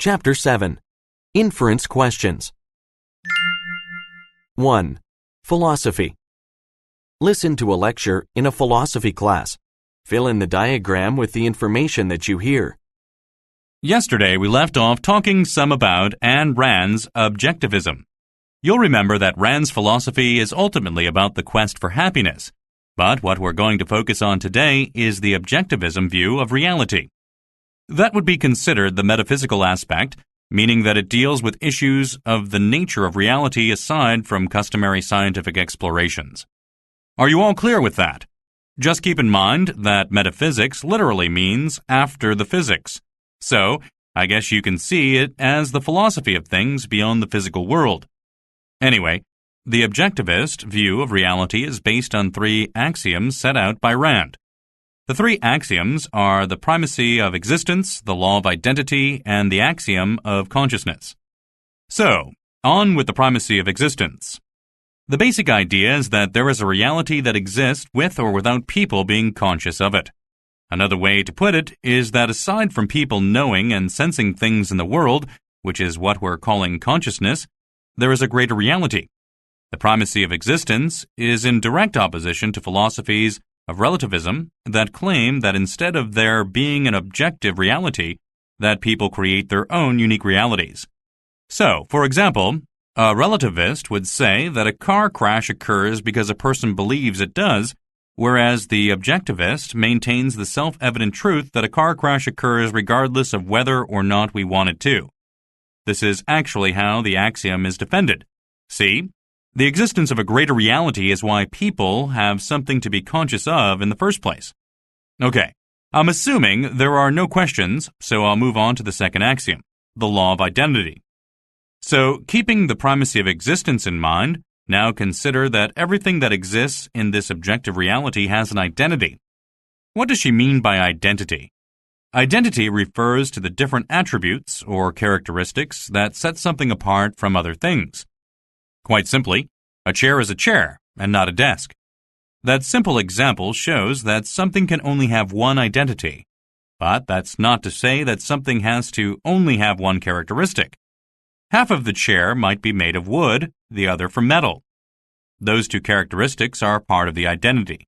Chapter 7. Inference Questions. 1. Philosophy. Listen to a lecture in a philosophy class. Fill in the diagram with the information that you hear. Yesterday, we left off talking some about Ayn Rand's objectivism. You'll remember that Rand's philosophy is ultimately about the quest for happiness, but what we're going to focus on today is the objectivism view of reality. That would be considered the metaphysical aspect, meaning that it deals with issues of the nature of reality aside from customary scientific explorations. Are you all clear with that? Just keep in mind that metaphysics literally means after the physics. So, I guess you can see it as the philosophy of things beyond the physical world. Anyway, the objectivist view of reality is based on 3 axioms set out by Rand. The 3 axioms are the primacy of existence, the law of identity, and the axiom of consciousness. So, on with the primacy of existence. The basic idea is that there is a reality that exists with or without people being conscious of it. Another way to put it is that aside from people knowing and sensing things in the world, which is what we're calling consciousness, there is a greater reality. The primacy of existence is in direct opposition to philosophies of relativism that claim that instead of there being an objective reality, that people create their own unique realities. So, for example, a relativist would say that a car crash occurs because a person believes it does, whereas the objectivist maintains the self-evident truth that a car crash occurs regardless of whether or not we want it to. This is actually how the axiom is defended. See? The existence of a greater reality is why people have something to be conscious of in the first place. Okay, I'm assuming there are no questions, so I'll move on to the second axiom, the law of identity. So, keeping the primacy of existence in mind, now consider that everything that exists in this objective reality has an identity. What does she mean by identity? Identity refers to the different attributes or characteristics that set something apart from other things. Quite simply, a chair is a chair and not a desk. That simple example shows that something can only have one identity. But that's not to say that something has to only have one characteristic. Half of the chair might be made of wood, the other from metal. Those 2 characteristics are part of the identity.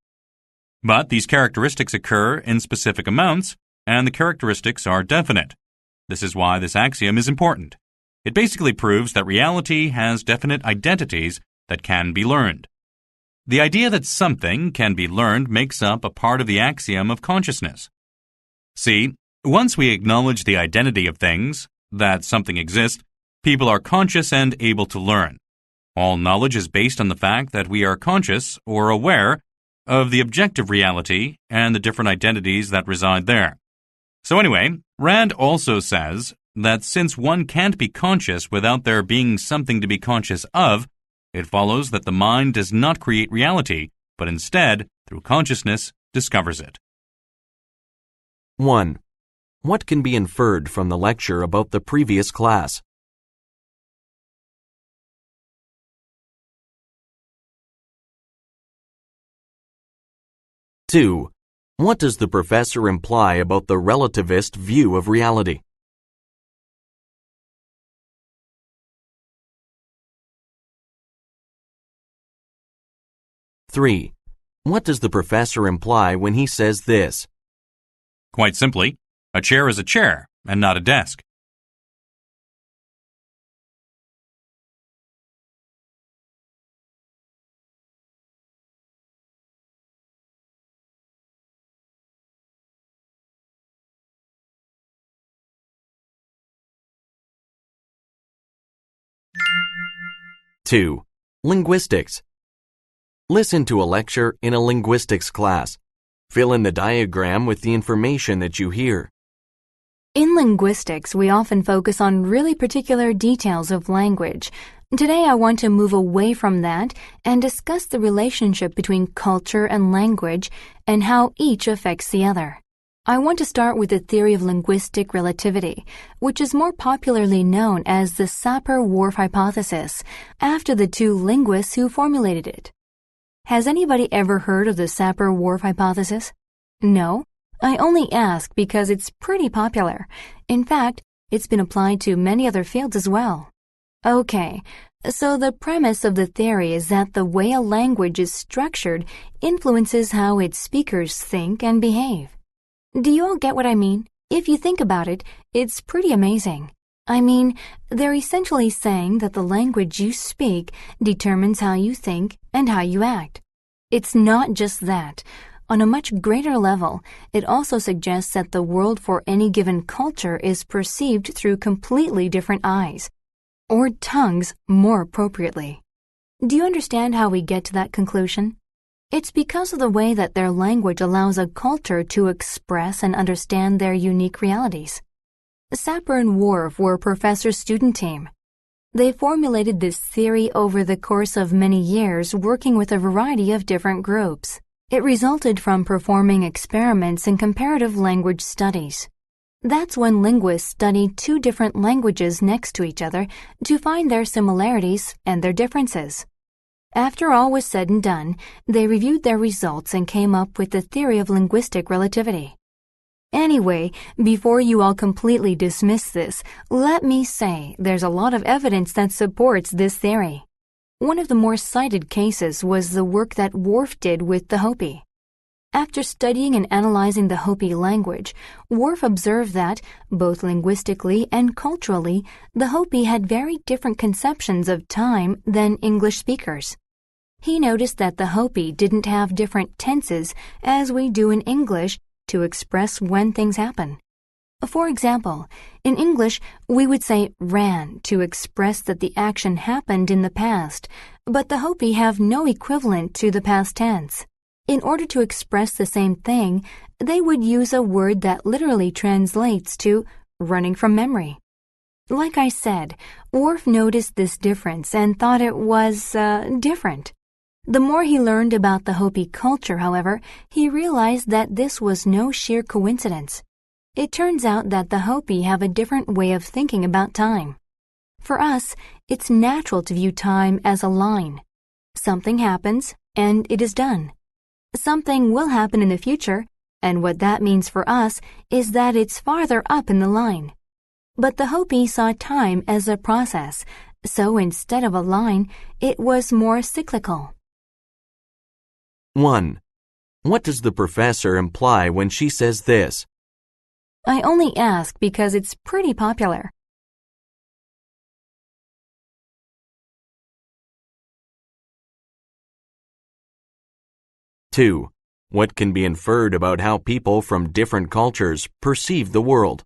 But these characteristics occur in specific amounts, and the characteristics are definite. This is why this axiom is important. It basically proves that reality has definite identities that can be learned. The idea that something can be learned makes up a part of the axiom of consciousness. See, once we acknowledge the identity of things, that something exists, people are conscious and able to learn. All knowledge is based on the fact that we are conscious or aware of the objective reality and the different identities that reside there. So anyway, Rand also says that since one can't be conscious without there being something to be conscious of, it follows that the mind does not create reality, but instead, through consciousness, discovers it. 1. What can be inferred from the lecture about the previous class? Two. What does the professor imply about the relativist view of reality? 3. What does the professor imply when he says this? Quite simply, a chair is a chair and not a desk. Two. Linguistics. Listen to a lecture in a linguistics class. Fill in the diagram with the information that you hear. In linguistics, we often focus on really particular details of language. Today, I want to move away from that and discuss the relationship between culture and language and how each affects the other. I want to start with the theory of linguistic relativity, which is more popularly known as the Sapir-Whorf hypothesis, after the 2 linguists who formulated it. Has anybody ever heard of the Sapir-Whorf hypothesis? No? I only ask because it's pretty popular. In fact, It's been applied to many other fields as well. Okay, so the premise of the theory is that the way a language is structured influences how its speakers think and behave. Do you all get what I mean? If you think about it, it's pretty amazing. I mean, they're essentially saying that the language you speak determines how you think and how you act. It's not just that. On a much greater level, it also suggests that the world for any given culture is perceived through completely different eyes, or tongues more appropriately. Do you understand how we get to that conclusion? It's because of the way that their language allows a culture to express and understand their unique realities. Sapper and Worf were a professor-student team. They formulated this theory over the course of many years working with a variety of different groups. It resulted from performing experiments in comparative language studies. That's when linguists study two different languages next to each other to find their similarities and their differences. After all was said and done, they reviewed their results and came up with the theory of linguistic relativity. Anyway, before you all completely dismiss this, let me say there's a lot of evidence that supports this theory. One of the more cited cases was the work that Worf did with the Hopi. After studying and analyzing the Hopi language, Worf observed that, both linguistically and culturally, the Hopi had very different conceptions of time than English speakers. He noticed that the Hopi didn't have different tenses as we do in English to express when things happen. For example, in English, we would say ran to express that the action happened in the past, but the Hopi have no equivalent to the past tense. In order to express the same thing, they would use a word that literally translates to running from memory. Like I said, Worf noticed this difference and thought it was different. The more he learned about the Hopi culture, however, he realized that this was no sheer coincidence. It turns out that the Hopi have a different way of thinking about time. For us, it's natural to view time as a line. Something happens, and it is done. Something will happen in the future, and what that means for us is that it's farther up in the line. But the Hopi saw time as a process, so instead of a line, it was more cyclical. 1. What does the professor imply when she says this? I only ask because it's pretty popular. 2. What can be inferred about how people from different cultures perceive the world?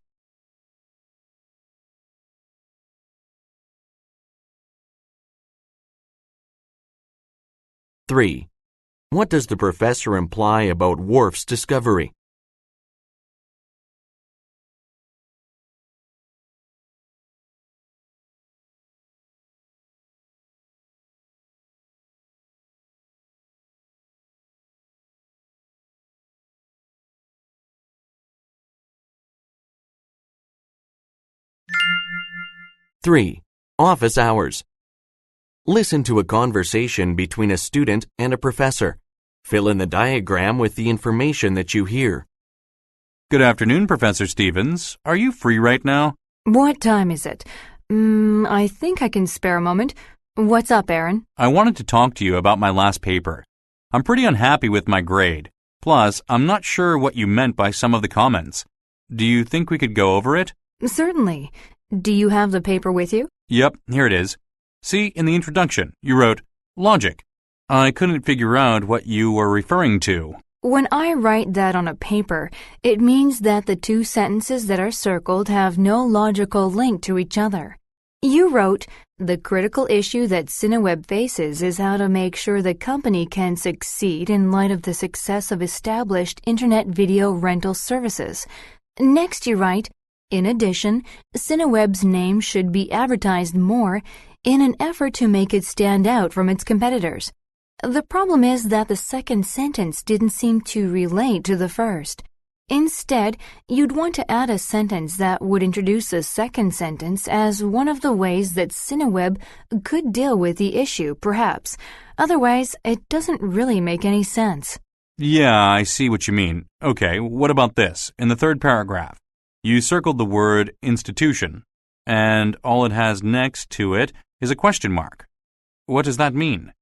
3. What does the professor imply about Worf's discovery? 3. Office hours. Listen to a conversation between a student and a professor. Fill in the diagram with the information that you hear. Good afternoon, Professor Stevens. Are you free right now? What time is it? I think I can spare a moment. What's up, Aaron? I wanted to talk to you about my last paper. I'm pretty unhappy with my grade. Plus, I'm not sure what you meant by some of the comments. Do you think we could go over it? Certainly. Do you have the paper with you? Yep, here it is. See, in the introduction, you wrote, logic. I couldn't figure out what you were referring to. When I write that on a paper, it means that the two sentences that are circled have no logical link to each other. You wrote, the critical issue that Cineweb faces is how to make sure the company can succeed in light of the success of established internet video rental services. Next you write, in addition, Cineweb's name should be advertised more in an effort to make it stand out from its competitors. The problem is that the second sentence didn't seem to relate to the first. Instead, you'd want to add a sentence that would introduce a second sentence as one of the ways that Cineweb could deal with the issue, perhaps. Otherwise, it doesn't really make any sense. Yeah, I see what you mean. Okay, what about this, in the third paragraph? You circled the word institution, and all it has next to it is a question mark. What does that mean?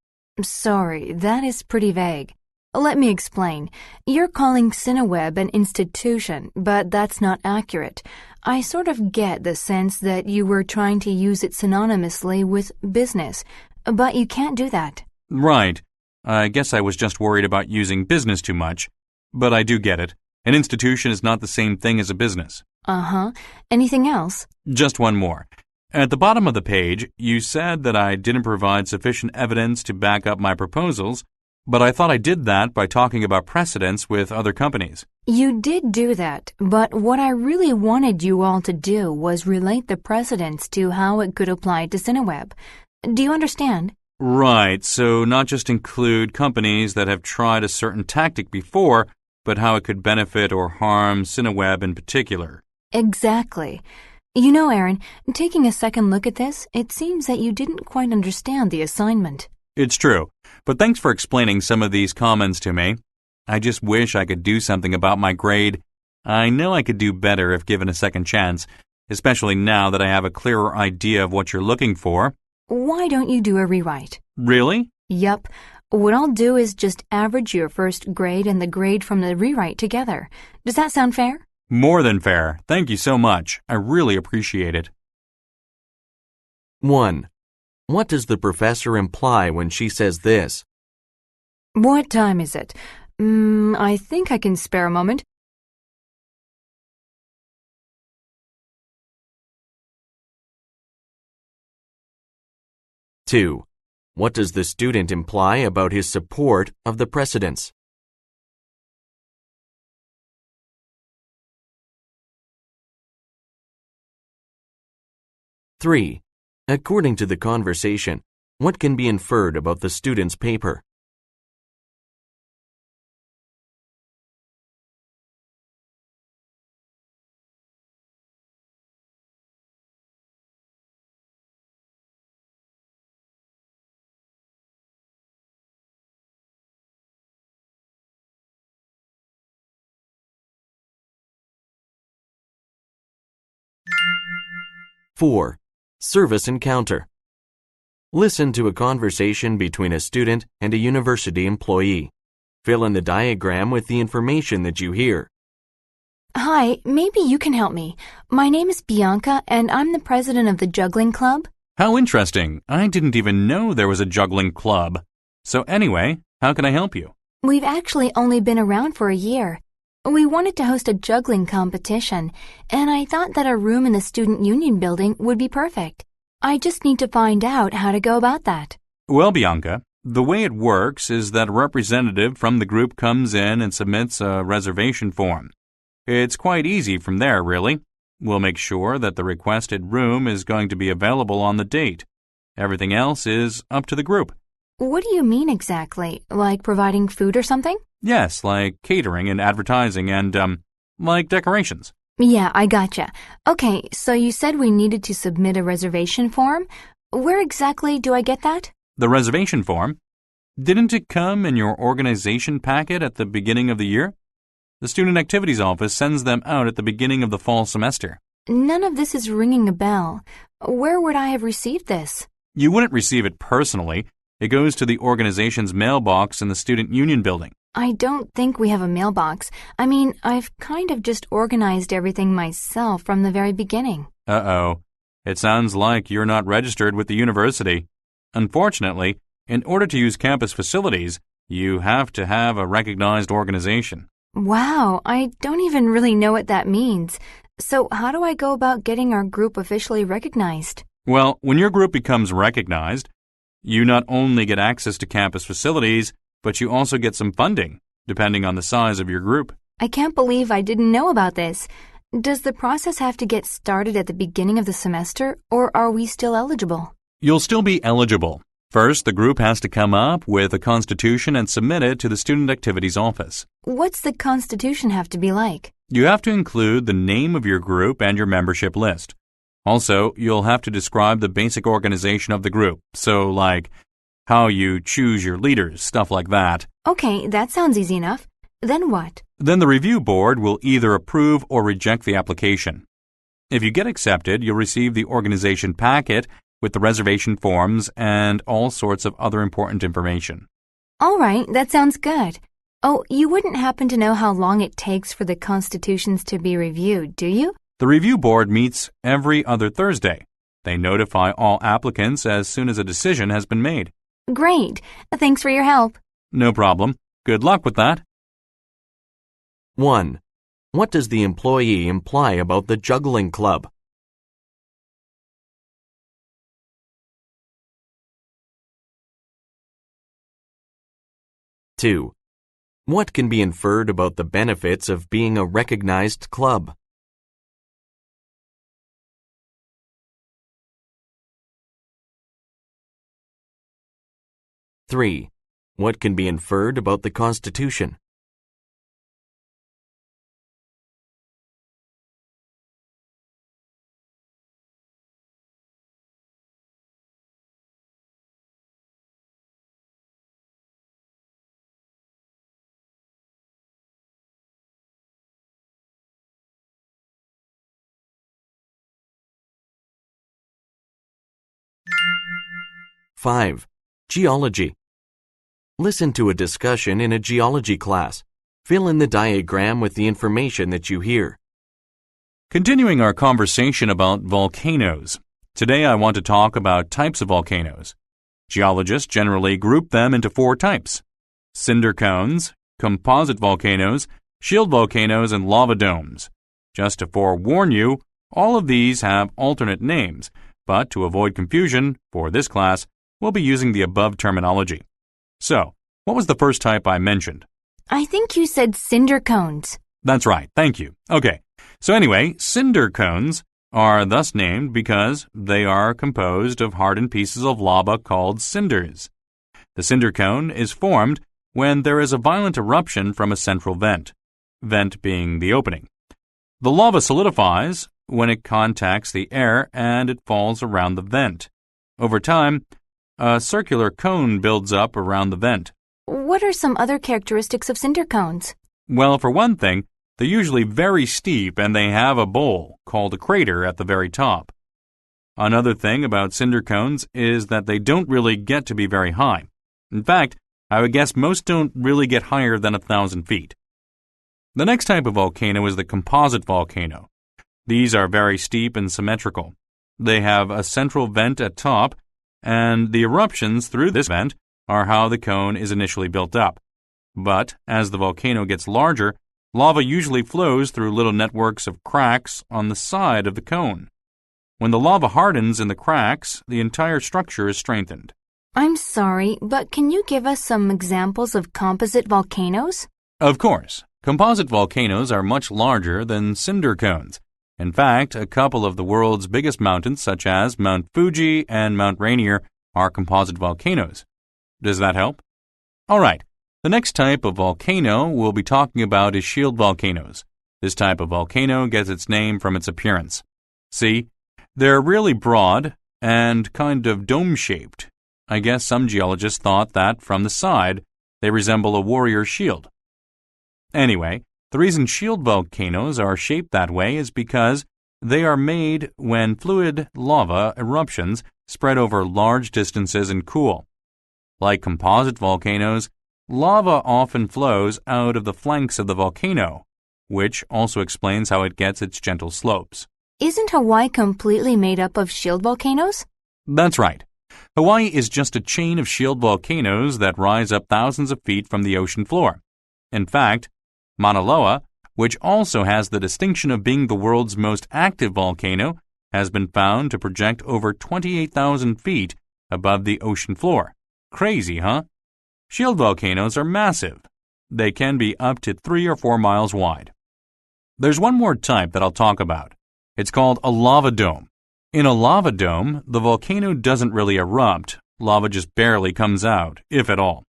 Sorry, that is pretty vague. Let me explain. You're calling Cineweb an institution, but that's not accurate. I sort of get the sense that you were trying to use it synonymously with business, but you can't do that. Right. I guess I was just worried about using business too much. But I do get it. An institution is not the same thing as a business. Uh-huh. Anything else? Just one more. At the bottom of the page, you said that I didn't provide sufficient evidence to back up my proposals, but I thought I did that by talking about precedents with other companies. You did do that, but what I really wanted you all to do was relate the precedents to how it could apply to Cineweb. Do you understand? Right, so not just include companies that have tried a certain tactic before, but how it could benefit or harm Cineweb in particular. Exactly. You know, Aaron, taking a second look at this, it seems that you didn't quite understand the assignment. It's true, but thanks for explaining some of these comments to me. I just wish I could do something about my grade. I know I could do better if given a second chance, especially now that I have a clearer idea of what you're looking for. Why don't you do a rewrite? Really? Yup. What I'll do is just average your first grade and the grade from the rewrite together. Does that sound fair? More than fair. Thank you so much. I really appreciate it. 1. What does the professor imply when she says this? What time is it? I think I can spare a moment. 2. What does the student imply about his support of the precedents? 3. According to the conversation, what can be inferred about the student's paper? 4. Service encounter. Listen to a conversation between a student and a university employee. Fill in the diagram with the information that you hear. Hi, maybe you can help me. My name is Bianca, and I'm the president of the juggling club. How interesting. I didn't even know there was a juggling club. So anyway, how can I help you? We've actually only been around for a year. We wanted to host a juggling competition, and I thought that a room in the Student Union building would be perfect. I just need to find out how to go about that. Well, Bianca, the way it works is that a representative from the group comes in and submits a reservation form. It's quite easy from there, really. We'll make sure that the requested room is going to be available on the date. Everything else is up to the group. What do you mean exactly? Like providing food or something? Yes, like catering and advertising and, like decorations. Yeah, I gotcha. Okay, so you said we needed to submit a reservation form. Where exactly do I get that? The reservation form? Didn't it come in your organization packet at the beginning of the year? The Student Activities Office sends them out at the beginning of the fall semester. None of this is ringing a bell. Where would I have received this? You wouldn't receive it personally. It goes to the organization's mailbox in the Student Union building. I don't think we have a mailbox. I mean, I've kind of just organized everything myself from the very beginning. Uh-oh. It sounds like you're not registered with the university. Unfortunately, in order to use campus facilities, you have to have a recognized organization. Wow, I don't even really know what that means. So how do I go about getting our group officially recognized? Well, when your group becomes recognized, you not only get access to campus facilities, but you also get some funding, depending on the size of your group. I can't believe I didn't know about this. Does the process have to get started at the beginning of the semester, or are we still eligible? You'll still be eligible. First, the group has to come up with a constitution and submit it to the Student Activities Office. What's the constitution have to be like? You have to include the name of your group and your membership list. Also, you'll have to describe the basic organization of the group, so like how you choose your leaders, stuff like that. Okay, that sounds easy enough. Then what? Then the review board will either approve or reject the application. If you get accepted, you'll receive the organization packet with the reservation forms and all sorts of other important information. All right, that sounds good. Oh, you wouldn't happen to know how long it takes for the constitutions to be reviewed, do you? The review board meets every other Thursday. They notify all applicants as soon as a decision has been made. Great. Thanks for your help. No problem. Good luck with that. 1. What does the employee imply about the juggling club? 2. What can be inferred about the benefits of being a recognized club? 3. What can be inferred about the Constitution? 5. Geology. Listen to a discussion in a geology class. Fill in the diagram with the information that you hear. Continuing our conversation about volcanoes. Today I want to talk about types of volcanoes. Geologists generally group them into 4 types: cinder cones, composite volcanoes, shield volcanoes, and lava domes. Just to forewarn you, all of these have alternate names, but to avoid confusion, for this class, we'll be using the above terminology. So, what was the first type I mentioned? I think you said cinder cones. That's right, thank you. Okay, so anyway, cinder cones are thus named because they are composed of hardened pieces of lava called cinders. The cinder cone is formed when there is a violent eruption from a central vent being the opening. The lava solidifies when it contacts the air and it falls around the vent. Over time, a circular cone builds up around the vent. What are some other characteristics of cinder cones? Well, for one thing, they're usually very steep and they have a bowl, called a crater, at the very top. Another thing about cinder cones is that they don't really get to be very high. In fact, I would guess most don't really get higher than 1,000 feet. The next type of volcano is the composite volcano. These are very steep and symmetrical. They have a central vent at top, and the eruptions through this vent are how the cone is initially built up. But as the volcano gets larger, lava usually flows through little networks of cracks on the side of the cone. When the lava hardens in the cracks, the entire structure is strengthened. I'm sorry, but can you give us some examples of composite volcanoes? Of course, composite volcanoes are much larger than cinder cones. In fact, a couple of the world's biggest mountains, such as Mount Fuji and Mount Rainier, are composite volcanoes. Does that help? All right, the next type of volcano we'll be talking about is shield volcanoes. This type of volcano gets its name from its appearance. See, they're really broad and kind of dome-shaped. I guess some geologists thought that from the side, they resemble a warrior's shield. Anyway, the reason shield volcanoes are shaped that way is because they are made when fluid lava eruptions spread over large distances and cool. Like composite volcanoes, lava often flows out of the flanks of the volcano, which also explains how it gets its gentle slopes. Isn't Hawaii completely made up of shield volcanoes? That's right. Hawaii is just a chain of shield volcanoes that rise up thousands of feet from the ocean floor. In fact, Mauna Loa, which also has the distinction of being the world's most active volcano, has been found to project over 28,000 feet above the ocean floor. Crazy, huh? Shield volcanoes are massive. They can be up to 3 or 4 miles wide. There's one more type that I'll talk about. It's called a lava dome. In a lava dome, the volcano doesn't really erupt. Lava just barely comes out, if at all.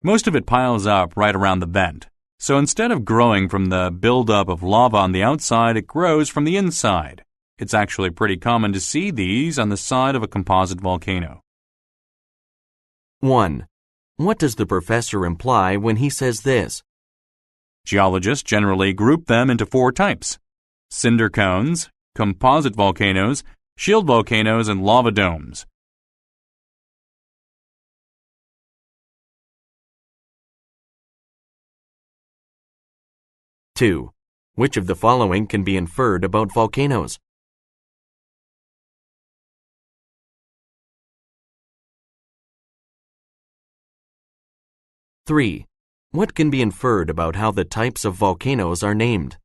Most of it piles up right around the vent. So instead of growing from the buildup of lava on the outside, it grows from the inside. It's actually pretty common to see these on the side of a composite volcano. 1. What does the professor imply when he says this? Geologists generally group them into 4 types: cinder cones, composite volcanoes, shield volcanoes, and lava domes. Two. Which of the following can be inferred about volcanoes? Three. What can be inferred about how the types of volcanoes are named?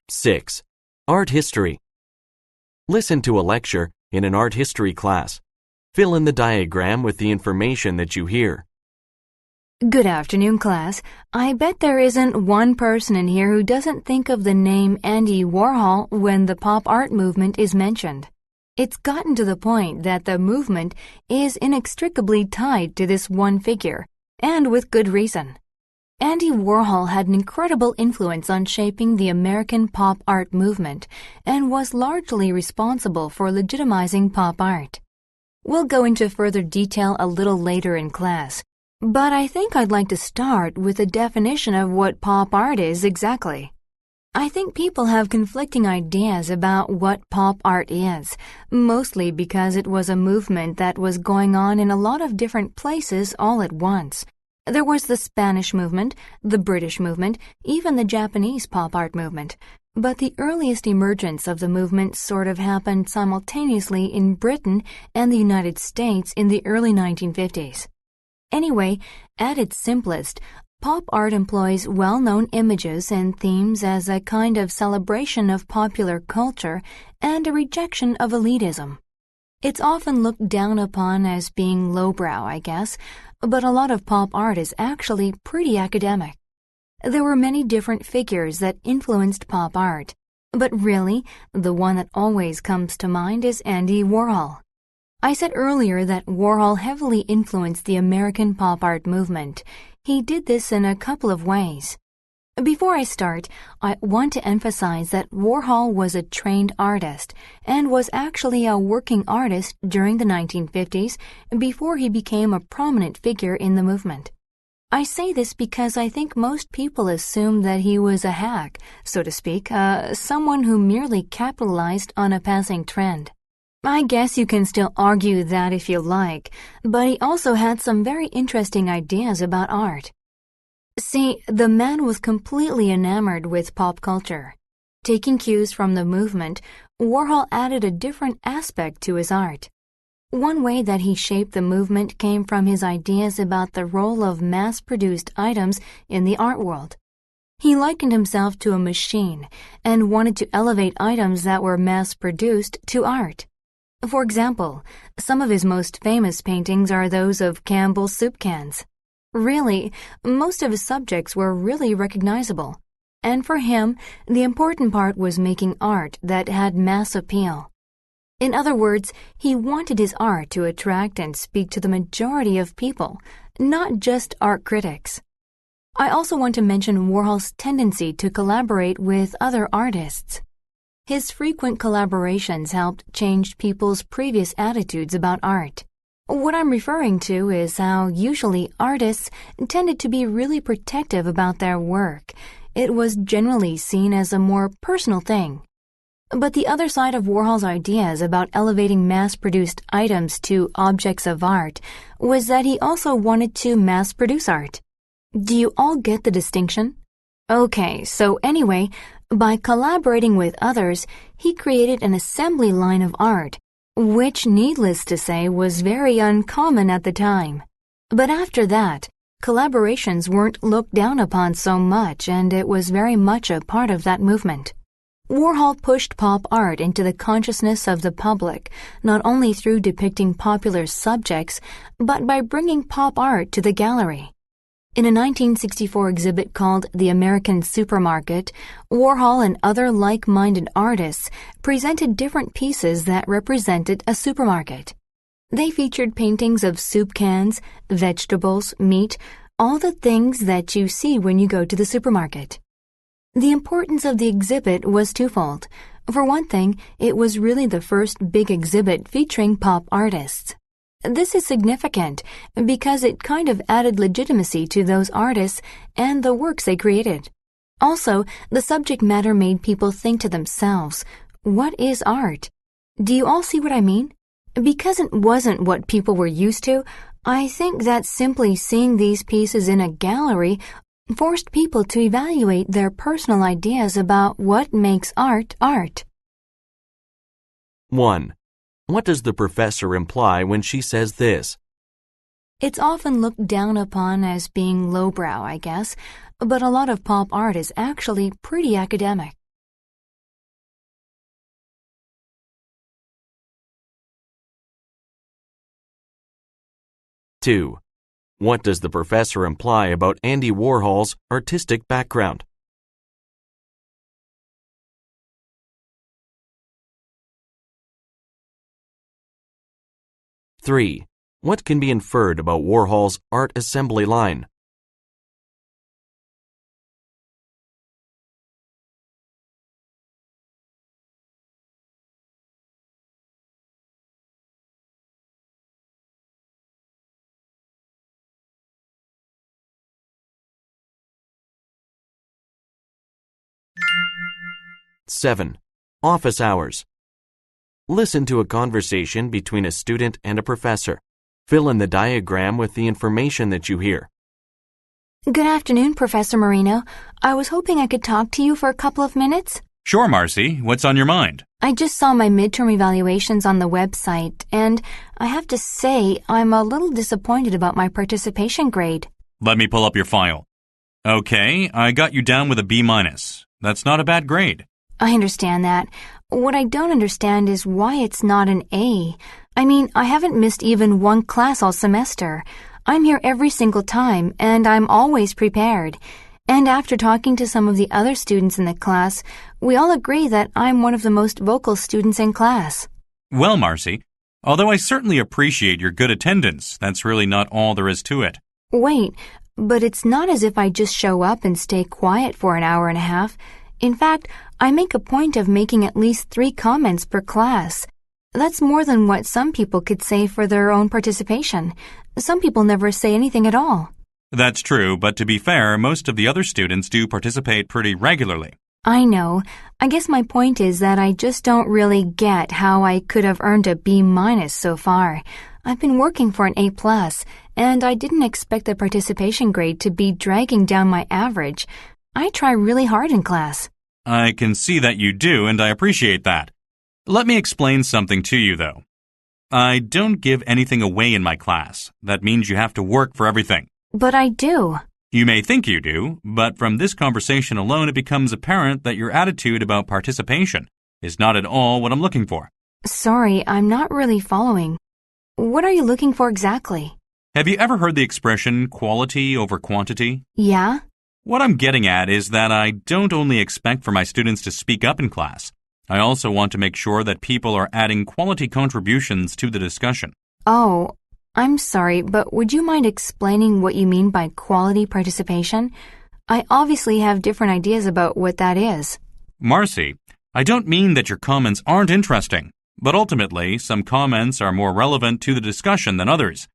Six. Art history. Listen to a lecture in an art history class. Fill in the diagram with the information that you hear. Good afternoon, class. I bet there isn't one person in here who doesn't think of the name Andy Warhol when the pop art movement is mentioned. It's gotten to the point that the movement is inextricably tied to this one figure, and with good reason. Andy Warhol had an incredible influence on shaping the American pop art movement and was largely responsible for legitimizing pop art. We'll go into further detail a little later in class, but I think I'd like to start with a definition of what pop art is exactly. I think people have conflicting ideas about what pop art is, mostly because it was a movement that was going on in a lot of different places all at once. There was the Spanish movement, the British movement, even the Japanese pop art movement. But the earliest emergence of the movement sort of happened simultaneously in Britain and the United States in the early 1950s. Anyway, at its simplest, pop art employs well-known images and themes as a kind of celebration of popular culture and a rejection of elitism. It's often looked down upon as being lowbrow, I guess, but a lot of pop art is actually pretty academic. There were many different figures that influenced pop art, but really, the one that always comes to mind is Andy Warhol. I said earlier that Warhol heavily influenced the American pop art movement. He did this in a couple of ways. Before I start, I want to emphasize that Warhol was a trained artist and was actually a working artist during the 1950s before he became a prominent figure in the movement. I say this because I think most people assume that he was a hack, so to speak, someone who merely capitalized on a passing trend. I guess you can still argue that if you like, but he also had some very interesting ideas about art. See, the man was completely enamored with pop culture. Taking cues from the movement, Warhol added a different aspect to his art. One way that he shaped the movement came from his ideas about the role of mass-produced items in the art world. He likened himself to a machine and wanted to elevate items that were mass-produced to art. For example, some of his most famous paintings are those of Campbell's soup cans. Really, most of his subjects were really recognizable, and for him, the important part was making art that had mass appeal. In other words, he wanted his art to attract and speak to the majority of people, not just art critics. I also want to mention Warhol's tendency to collaborate with other artists. His frequent collaborations helped change people's previous attitudes about art. What I'm referring to is how usually artists tended to be really protective about their work. It was generally seen as a more personal thing. But the other side of Warhol's ideas about elevating mass-produced items to objects of art was that he also wanted to mass-produce art. Do you all get the distinction? Okay, so anyway, by collaborating with others, he created an assembly line of art, which, needless to say, was very uncommon at the time. But after that, collaborations weren't looked down upon so much, and it was very much a part of that movement. Warhol pushed pop art into the consciousness of the public, not only through depicting popular subjects, but by bringing pop art to the gallery. In a 1964 exhibit called The American Supermarket, Warhol and other like-minded artists presented different pieces that represented a supermarket. They featured paintings of soup cans, vegetables, meat, all the things that you see when you go to the supermarket. The importance of the exhibit was twofold. For one thing, it was really the first big exhibit featuring pop artists. This is significant because it kind of added legitimacy to those artists and the works they created. Also, the subject matter made people think to themselves, what is art? Do you all see what I mean? Because it wasn't what people were used to, I think that simply seeing these pieces in a gallery forced people to evaluate their personal ideas about what makes art art. 1. What does the professor imply when she says this? It's often looked down upon as being lowbrow, I guess, but a lot of pop art is actually pretty academic. 2. What does the professor imply about Andy Warhol's artistic background? 3. What can be inferred about Warhol's art assembly line? 7. Office hours. Listen to a conversation between a student and a professor. Fill in the diagram with the information that you hear. Good afternoon, Professor Marino. I was hoping I could talk to you for a couple of minutes. Sure, Marcy. What's on your mind? I just saw my midterm evaluations on the website, and I have to say I'm a little disappointed about my participation grade. Let me pull up your file. Okay, I got you down with a B-. That's not a bad grade. I understand that. What I don't understand is why it's not an A. I mean, I haven't missed even one class all semester. I'm here every single time, and I'm always prepared. And after talking to some of the other students in the class, we all agree that I'm one of the most vocal students in class. Well, Marcy, although I certainly appreciate your good attendance, that's really not all there is to it. Wait, but it's not as if I just show up and stay quiet for an hour and a half. In fact, I make a point of making at least 3 comments per class. That's more than what some people could say for their own participation. Some people never say anything at all. That's true, but to be fair, most of the other students do participate pretty regularly. I know. I guess my point is that I just don't really get how I could have earned a B- so far. I've been working for an A+, and I didn't expect the participation grade to be dragging down my average. I try really hard in class. I can see that you do, and I appreciate that. Let me explain something to you, though. I don't give anything away in my class. That means you have to work for everything. But I do. You may think you do, but from this conversation alone it becomes apparent that your attitude about participation is not at all what I'm looking for. Sorry, I'm not really following. What are you looking for exactly? Have you ever heard the expression quality over quantity? Yeah? What I'm getting at is that I don't only expect for my students to speak up in class. I also want to make sure that people are adding quality contributions to the discussion. Oh, I'm sorry, but would you mind explaining what you mean by quality participation? I obviously have different ideas about what that is. Marcy, I don't mean that your comments aren't interesting, but ultimately, some comments are more relevant to the discussion than others.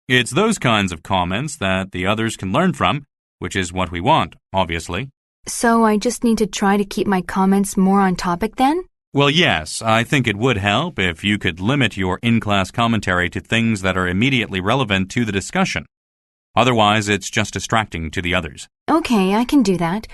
It's those kinds of comments that the others can learn from, which is what we want, obviously. So I just need to try to keep my comments more on topic then? Well, yes, I think it would help if you could limit your in-class commentary to things that are immediately relevant to the discussion. Otherwise, it's just distracting to the others. Okay, I can do that.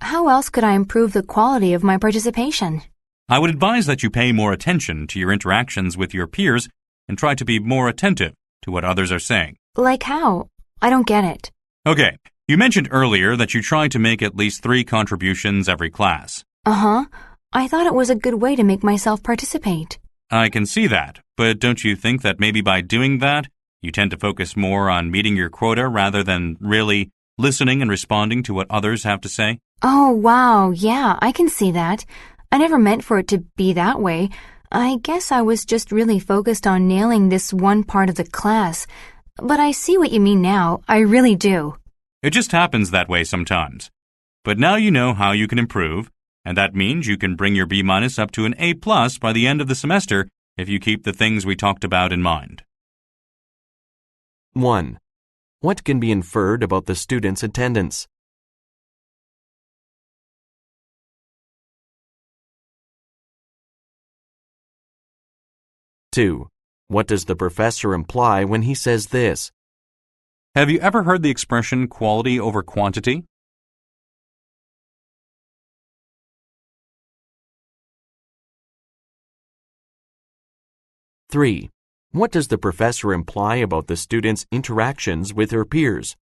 How else could I improve the quality of my participation? I would advise that you pay more attention to your interactions with your peers and try to be more attentive to what others are saying. Like how? I don't get it. Okay, you mentioned earlier that you try to make at least 3 contributions every class. Uh-huh. I thought it was a good way to make myself participate. I can see that, but don't you think that maybe by doing that, you tend to focus more on meeting your quota rather than really listening and responding to what others have to say? Oh, wow, yeah, I can see that. I never meant for it to be that way. I guess I was just really focused on nailing this one part of the class. But I see what you mean now. I really do. It just happens that way sometimes. But now you know how you can improve, and that means you can bring your B- up to an A+ by the end of the semester if you keep the things we talked about in mind. 1. What can be inferred about the student's attendance? Two. What does the professor imply when he says this? Have you ever heard the expression quality over quantity? 3. What does the professor imply about the student's interactions with her peers?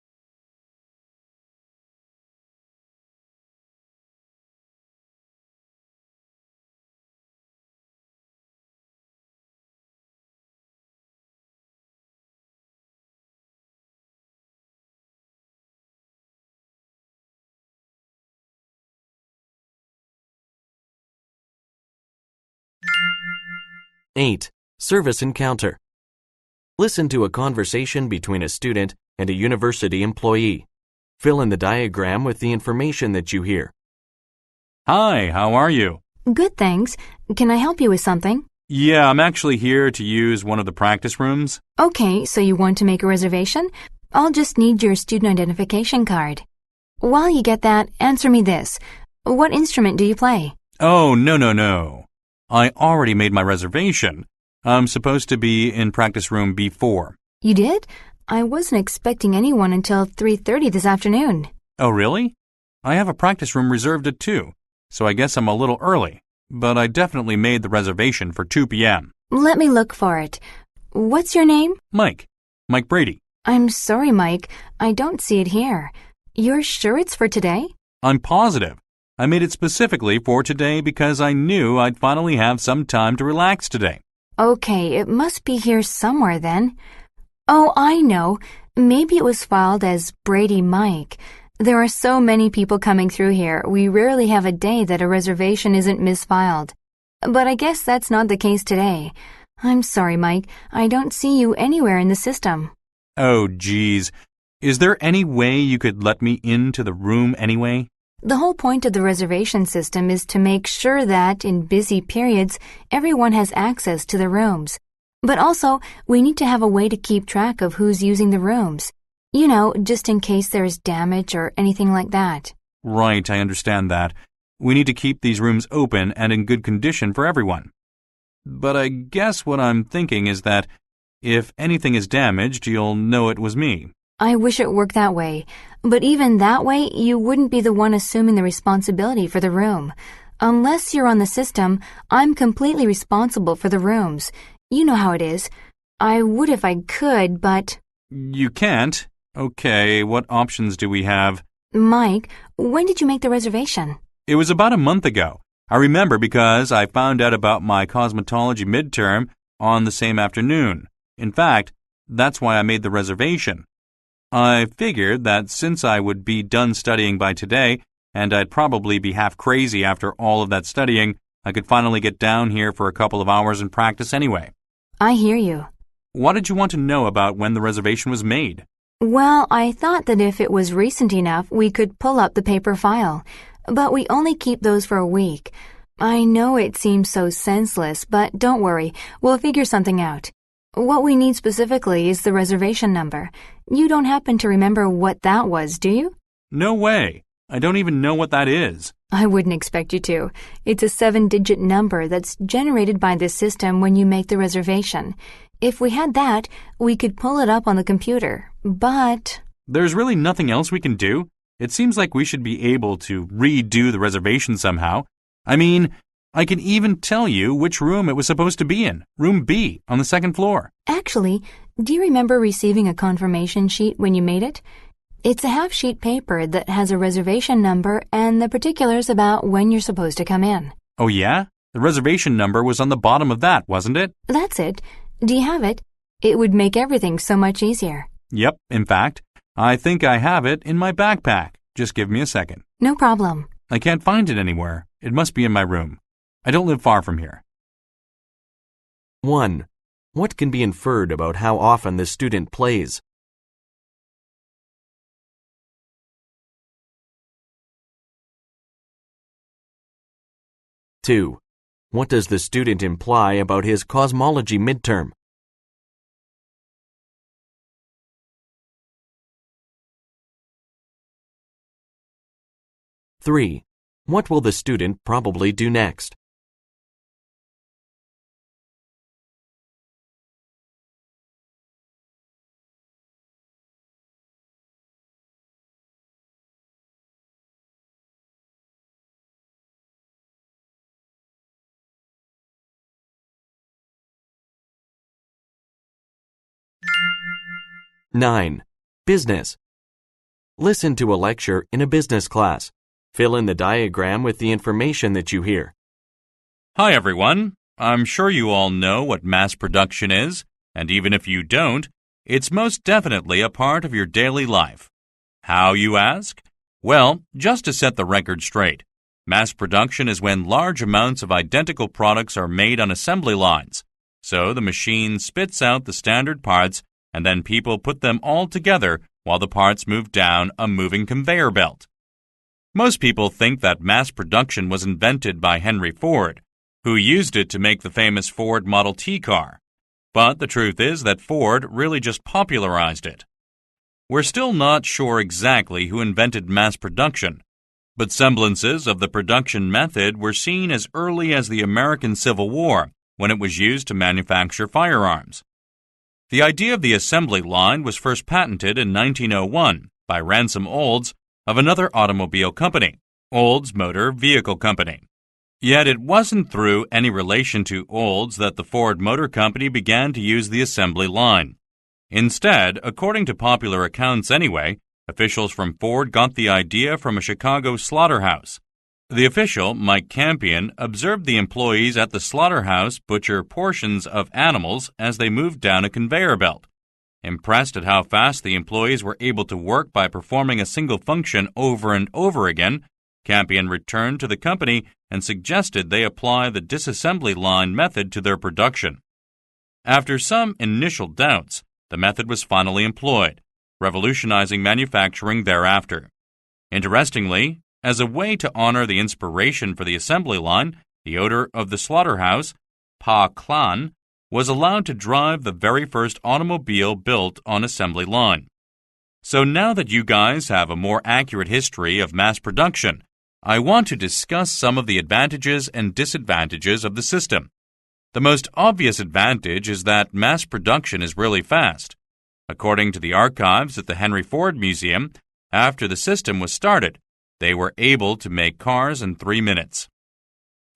Eight. Service encounter. Listen to a conversation between a student and a university employee. Fill in the diagram with the information that you hear. Hi, how are you? Good, thanks. Can I help you with something? Yeah, I'm actually here to use one of the practice rooms. Okay, so you want to make a reservation? I'll just need your student identification card. While you get that, answer me this. What instrument do you play? Oh, no. I already made my reservation. I'm supposed to be in practice room B4. You did? I wasn't expecting anyone until 3:30 this afternoon. Oh, really? I have a practice room reserved at 2, so I guess I'm a little early. But I definitely made the reservation for 2 p.m. Let me look for it. What's your name? Mike Brady. I'm sorry, Mike. I don't see it here. You're sure it's for today? I'm positive. I made it specifically for today because I knew I'd finally have some time to relax today. Okay, it must be here somewhere then. Oh, I know. Maybe it was filed as Brady Mike. There are so many people coming through here, we rarely have a day that a reservation isn't misfiled. But I guess that's not the case today. I'm sorry, Mike. I don't see you anywhere in the system. Oh, geez. Is there any way you could let me into the room anyway? The whole point of the reservation system is to make sure that, in busy periods, everyone has access to the rooms. But also, we need to have a way to keep track of who's using the rooms. You know, just in case there's damage or anything like that. Right, I understand that. We need to keep these rooms open and in good condition for everyone. But I guess what I'm thinking is that if anything is damaged, you'll know it was me. I wish it worked that way. But even that way, you wouldn't be the one assuming the responsibility for the room. Unless you're on the system, I'm completely responsible for the rooms. You know how it is. I would if I could, but... You can't? Okay, what options do we have? Mike, when did you make the reservation? It was about a month ago. I remember because I found out about my cosmetology midterm on the same afternoon. In fact, that's why I made the reservation. I figured that since I would be done studying by today, and I'd probably be half crazy after all of that studying, I could finally get down here for a couple of hours and practice anyway. I hear you. What did you want to know about when the reservation was made? Well, I thought that if it was recent enough, we could pull up the paper file. But we only keep those for a week. I know it seems so senseless, but don't worry, we'll figure something out. What we need specifically is the reservation number. You don't happen to remember what that was, do you? No way. I don't even know what that is. I wouldn't expect you to. It's a 7-digit number that's generated by this system when you make the reservation. If we had that, we could pull it up on the computer. But... There's really nothing else we can do? It seems like we should be able to redo the reservation somehow. I mean, I can even tell you which room it was supposed to be in. Room B, on the second floor. Actually, do you remember receiving a confirmation sheet when you made it? It's a half-sheet paper that has a reservation number and the particulars about when you're supposed to come in. Oh yeah? The reservation number was on the bottom of that, wasn't it? That's it. Do you have it? It would make everything so much easier. Yep, in fact, I think I have it in my backpack. Just give me a second. No problem. I can't find it anywhere. It must be in my room. I don't live far from here. 1. What can be inferred about how often the student plays? 2. What does the student imply about his cosmology midterm? 3. What will the student probably do next? 9. Business. Listen to a lecture in a business class. Fill in the diagram with the information that you hear. Hi, everyone. I'm sure you all know what mass production is, and even if you don't, it's most definitely a part of your daily life. How, you ask? Well, just to set the record straight, mass production is when large amounts of identical products are made on assembly lines. So the machine spits out the standard parts, and then people put them all together while the parts move down a moving conveyor belt. Most people think that mass production was invented by Henry Ford, who used it to make the famous Ford Model T car. But the truth is that Ford really just popularized it. We're still not sure exactly who invented mass production, but semblances of the production method were seen as early as the American Civil War, when it was used to manufacture firearms. The idea of the assembly line was first patented in 1901 by Ransom Olds of another automobile company, Olds Motor Vehicle Company. Yet it wasn't through any relation to Olds that the Ford Motor Company began to use the assembly line. Instead, according to popular accounts anyway, officials from Ford got the idea from a Chicago slaughterhouse. The official, Mike Campion, observed the employees at the slaughterhouse butcher portions of animals as they moved down a conveyor belt. Impressed at how fast the employees were able to work by performing a single function over and over again, Campion returned to the company and suggested they apply the disassembly line method to their production. After some initial doubts, the method was finally employed, revolutionizing manufacturing thereafter. Interestingly, as a way to honor the inspiration for the assembly line, the owner of the slaughterhouse, Pa Klan, was allowed to drive the very first automobile built on assembly line. So now that you guys have a more accurate history of mass production, I want to discuss some of the advantages and disadvantages of the system. The most obvious advantage is that mass production is really fast. According to the archives at the Henry Ford Museum, after the system was started, they were able to make cars in 3 minutes.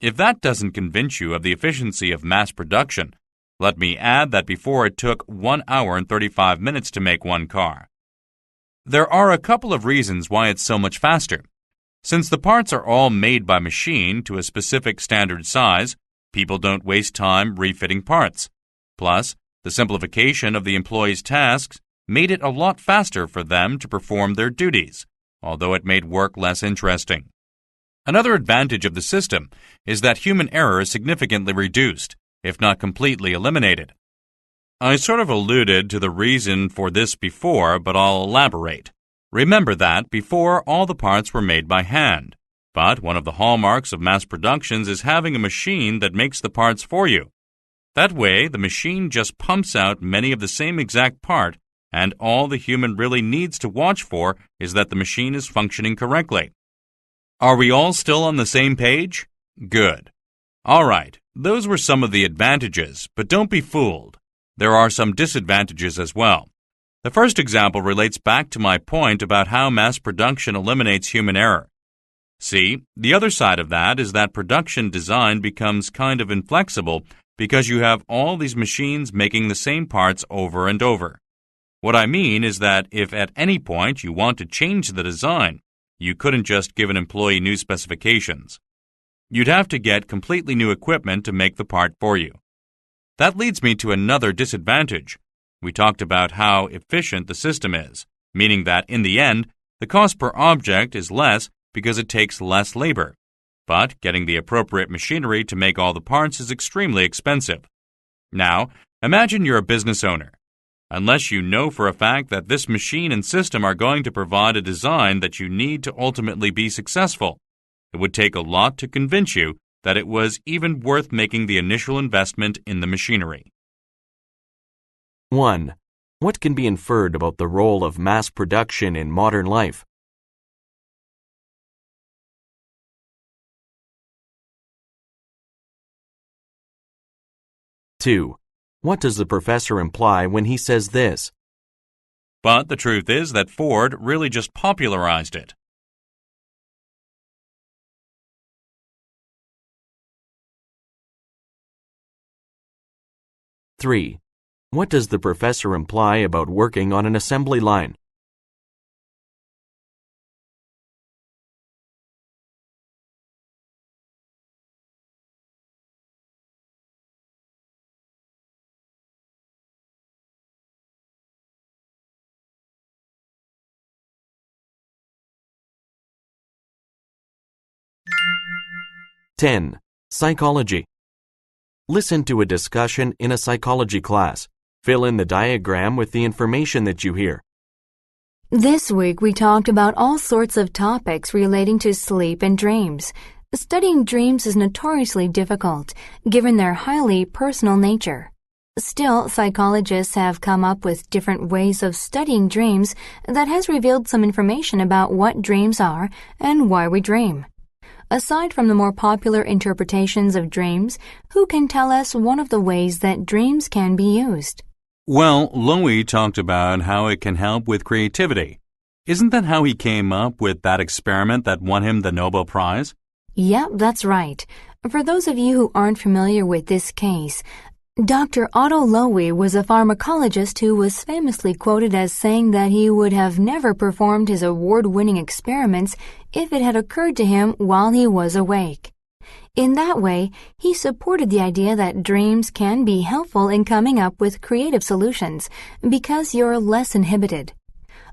If that doesn't convince you of the efficiency of mass production, let me add that before it took 1 hour and 35 minutes to make one car. There are a couple of reasons why it's so much faster. Since the parts are all made by machine to a specific standard size, people don't waste time refitting parts. Plus, the simplification of the employees' tasks made it a lot faster for them to perform their duties, although it made work less interesting. Another advantage of the system is that human error is significantly reduced, if not completely eliminated. I sort of alluded to the reason for this before, but I'll elaborate. Remember that before all the parts were made by hand, but one of the hallmarks of mass productions is having a machine that makes the parts for you. That way, the machine just pumps out many of the same exact part, and all the human really needs to watch for is that the machine is functioning correctly. Are we all still on the same page? Good. All right, those were some of the advantages, but don't be fooled. There are some disadvantages as well. The first example relates back to my point about how mass production eliminates human error. See, the other side of that is that production design becomes kind of inflexible because you have all these machines making the same parts over and over. What I mean is that if at any point you want to change the design, you couldn't just give an employee new specifications. You'd have to get completely new equipment to make the part for you. That leads me to another disadvantage. We talked about how efficient the system is, meaning that in the end, the cost per object is less because it takes less labor. But getting the appropriate machinery to make all the parts is extremely expensive. Now, imagine you're a business owner. Unless you know for a fact that this machine and system are going to provide a design that you need to ultimately be successful, it would take a lot to convince you that it was even worth making the initial investment in the machinery. 1. What can be inferred about the role of mass production in modern life? Two. What does the professor imply when he says this? But the truth is that Ford really just popularized it. 3. What does the professor imply about working on an assembly line? Ten. Psychology. Listen to a discussion in a psychology class. Fill in the diagram with the information that you hear. This week we talked about all sorts of topics relating to sleep and dreams. Studying dreams is notoriously difficult, given their highly personal nature. Still, psychologists have come up with different ways of studying dreams that has revealed some information about what dreams are and why we dream. Aside from the more popular interpretations of dreams, who can tell us one of the ways that dreams can be used? Well, Lowy talked about how it can help with creativity. Isn't that how he came up with that experiment that won him the Nobel Prize? Yep, that's right. For those of you who aren't familiar with this case, Dr. Otto Lowy was a pharmacologist who was famously quoted as saying that he would have never performed his award-winning experiments if it had occurred to him while he was awake. In that way, he supported the idea that dreams can be helpful in coming up with creative solutions because you're less inhibited.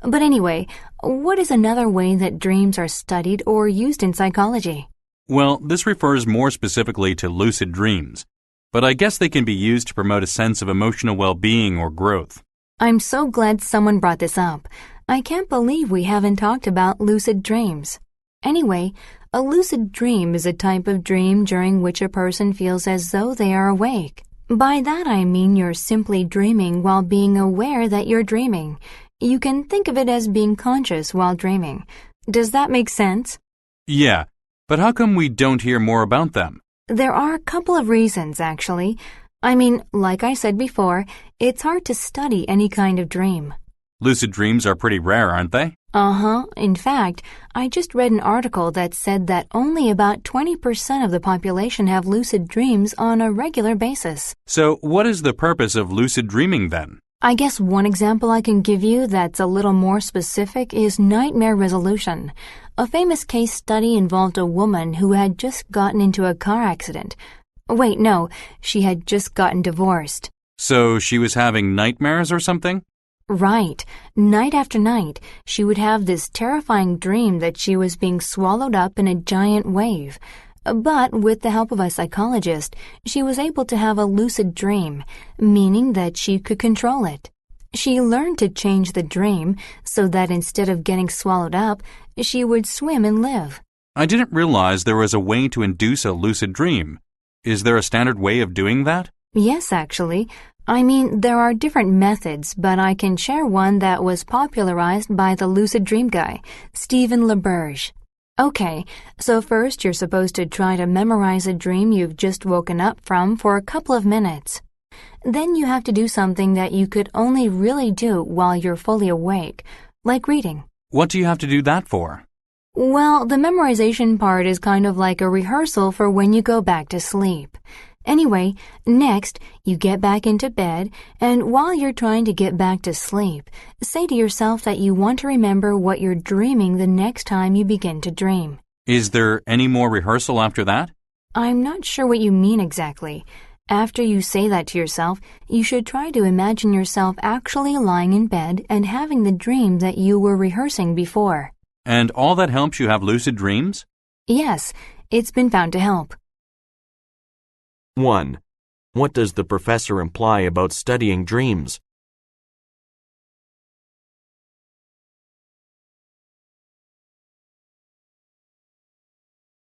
But anyway, what is another way that dreams are studied or used in psychology? Well, this refers more specifically to lucid dreams. But I guess they can be used to promote a sense of emotional well-being or growth. I'm so glad someone brought this up. I can't believe we haven't talked about lucid dreams. Anyway, a lucid dream is a type of dream during which a person feels as though they are awake. By that I mean you're simply dreaming while being aware that you're dreaming. You can think of it as being conscious while dreaming. Does that make sense? Yeah, but how come we don't hear more about them? There are a couple of reasons, actually. I mean, like I said before, it's hard to study any kind of dream. Lucid dreams are pretty rare, aren't they? In fact, I just read an article that said that only about 20% of the population have lucid dreams on a regular basis. So, what is the purpose of lucid dreaming then? I guess one example I can give you that's a little more specific is nightmare resolution. A famous case study involved a woman who had just gotten into a car accident. Wait, no, she had just gotten divorced. So she was having nightmares or something? Right. Night after night, she would have this terrifying dream that she was being swallowed up in a giant wave. But with the help of a psychologist, she was able to have a lucid dream, meaning that she could control it. She learned to change the dream so that instead of getting swallowed up, she would swim and live. I didn't realize there was a way to induce a lucid dream. Is there a standard way of doing that? Yes, actually. I mean, there are different methods, but I can share one that was popularized by the lucid dream guy, Stephen LaBerge. Okay, so first you're supposed to try to memorize a dream you've just woken up from for a couple of minutes. Then you have to do something that you could only really do while you're fully awake, like reading. What do you have to do that for? Well, the memorization part is kind of like a rehearsal for when you go back to sleep. Anyway, next, you get back into bed, and while you're trying to get back to sleep, say to yourself that you want to remember what you're dreaming the next time you begin to dream. Is there any more rehearsal after that? I'm not sure what you mean exactly. After you say that to yourself, you should try to imagine yourself actually lying in bed and having the dream that you were rehearsing before. And all that helps you have lucid dreams? Yes, it's been found to help. 1. What does the professor imply about studying dreams?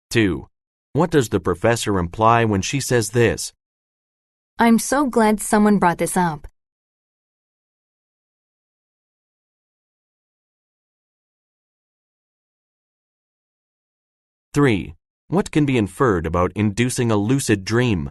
2. What does the professor imply when she says this? I'm so glad someone brought this up. 3. What can be inferred about inducing a lucid dream?